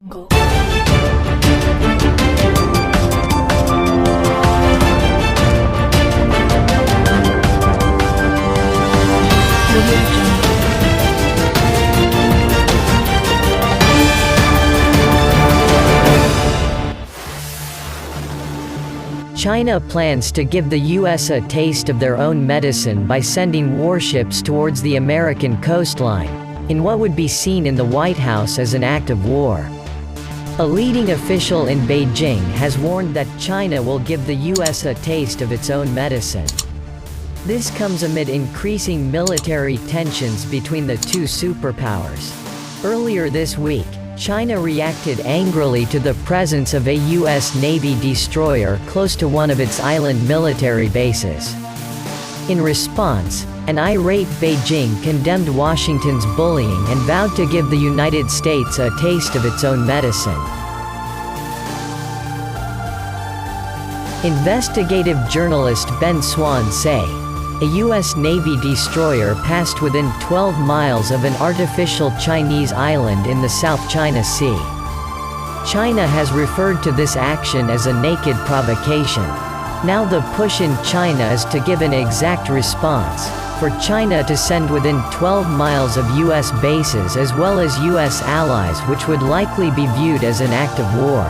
Go. China plans to give the U.S. a taste of their own medicine by sending warships towards the American coastline, in what would be seen in the White House as an act of war. A leading official in Beijing has warned that China will give the U.S. a taste of its own medicine. This comes amid increasing military tensions between the two superpowers. Earlier this week, China reacted angrily to the presence of a U.S. Navy destroyer close to one of its island military bases. In response, an irate Beijing condemned Washington's bullying and vowed to give the United States a taste of its own medicine. Investigative journalist Ben Swan say, a U.S. Navy destroyer passed within 12 miles of an artificial Chinese island in the South China Sea. China has referred to this action as a naked provocation. Now the push in China is to give an exact response, for China to send within 12 miles of U.S. bases as well as U.S. allies, which would likely be viewed as an act of war.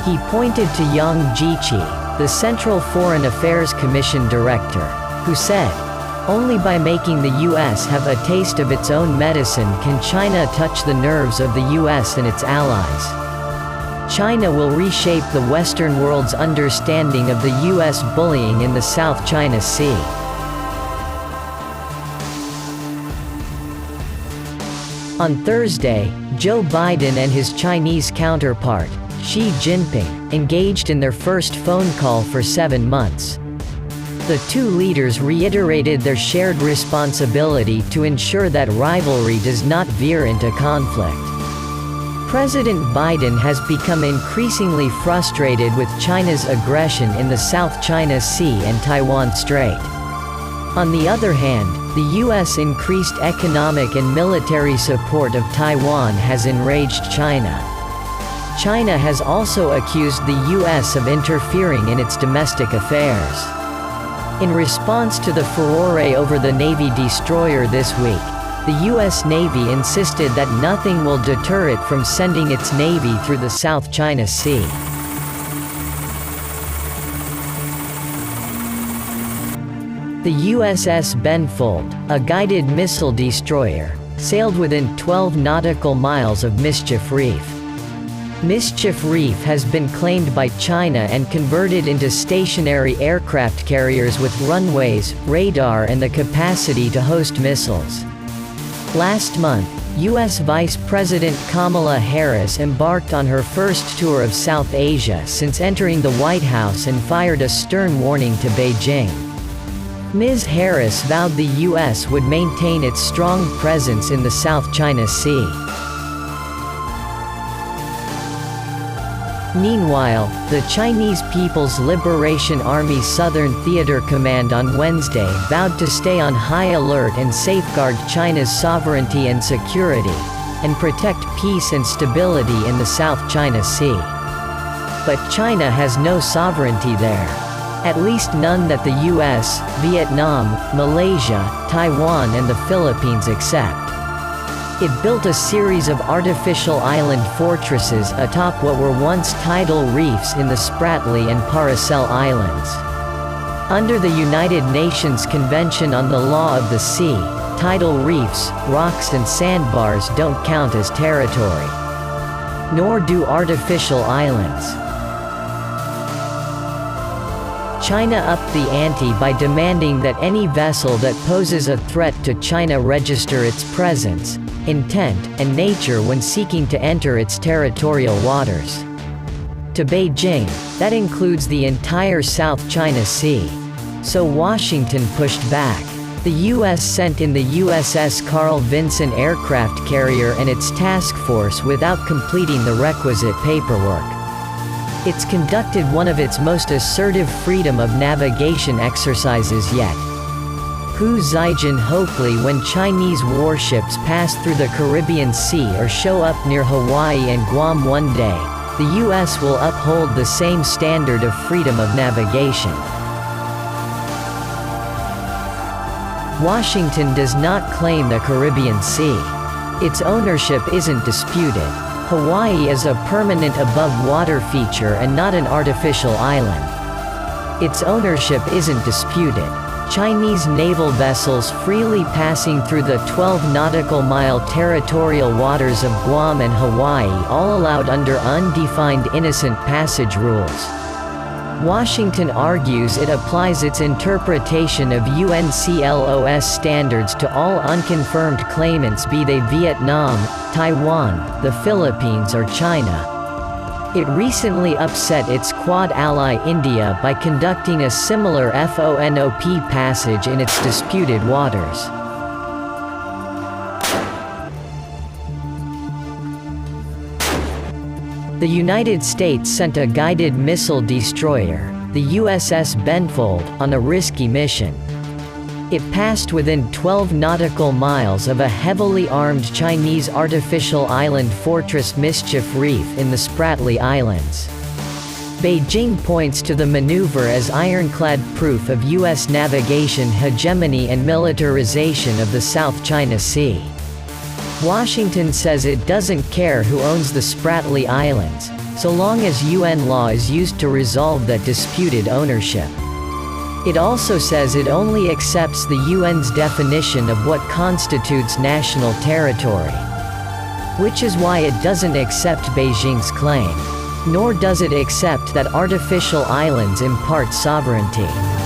He pointed to Yang Jiechi, the Central Foreign Affairs Commission director, who said, "Only by making the U.S. have a taste of its own medicine can China touch the nerves of the U.S. and its allies. China will reshape the Western world's understanding of the U.S. bullying in the South China Sea." On Thursday, Joe Biden and his Chinese counterpart, Xi Jinping, engaged in their first phone call for 7 months. The two leaders reiterated their shared responsibility to ensure that rivalry does not veer into conflict. President Biden has become increasingly frustrated with China's aggression in the South China Sea and Taiwan Strait. On the other hand, the U.S. increased economic and military support of Taiwan has enraged China. China has also accused the U.S. of interfering in its domestic affairs. In response to the furore over the Navy destroyer this week, the U.S. Navy insisted that nothing will deter it from sending its Navy through the South China Sea. The USS Benfold, a guided missile destroyer, sailed within 12 nautical miles of Mischief Reef. Mischief Reef has been claimed by China and converted into stationary aircraft carriers with runways, radar and the capacity to host missiles. Last month, U.S. Vice President Kamala Harris embarked on her first tour of South Asia since entering the White House and fired a stern warning to Beijing. Ms. Harris vowed the U.S. would maintain its strong presence in the South China Sea. Meanwhile, the Chinese People's Liberation Army Southern Theater Command on Wednesday vowed to stay on high alert and safeguard China's sovereignty and security, and protect peace and stability in the South China Sea. But China has no sovereignty there. At least none that the US, Vietnam, Malaysia, Taiwan and the Philippines accept. It built a series of artificial island fortresses atop what were once tidal reefs in the Spratly and Paracel Islands. Under the United Nations Convention on the Law of the Sea, tidal reefs, rocks and sandbars don't count as territory. Nor do artificial islands. China upped the ante by demanding that any vessel that poses a threat to China register its presence, intent, and nature when seeking to enter its territorial waters. To Beijing, that includes the entire South China Sea. So Washington pushed back. The U.S. sent in the USS Carl Vinson aircraft carrier and its task force without completing the requisite paperwork. It's conducted one of its most assertive freedom of navigation exercises yet. Hu Zijin Hopefully when Chinese warships pass through the Caribbean Sea or show up near Hawaii and Guam one day, the U.S. will uphold the same standard of freedom of navigation. Washington does not claim the Caribbean Sea. Its ownership isn't disputed. Hawaii is a permanent above-water feature and not an artificial island. Its ownership isn't disputed. Chinese naval vessels freely passing through the 12 nautical mile territorial waters of Guam and Hawaii all allowed under undefined innocent passage rules. Washington argues it applies its interpretation of UNCLOS standards to all unconfirmed claimants, be they Vietnam, Taiwan, the Philippines or China. It recently upset its Quad ally India by conducting a similar FONOP passage in its disputed waters. The United States sent a guided missile destroyer, the USS Benfold, on a risky mission. It passed within 12 nautical miles of a heavily armed Chinese artificial island fortress Mischief Reef in the Spratly Islands. Beijing points to the maneuver as ironclad proof of U.S. navigation hegemony and militarization of the South China Sea. Washington says it doesn't care who owns the Spratly Islands, so long as UN law is used to resolve that disputed ownership. It also says it only accepts the UN's definition of what constitutes national territory. Which is why it doesn't accept Beijing's claim. Nor does it accept that artificial islands impart sovereignty.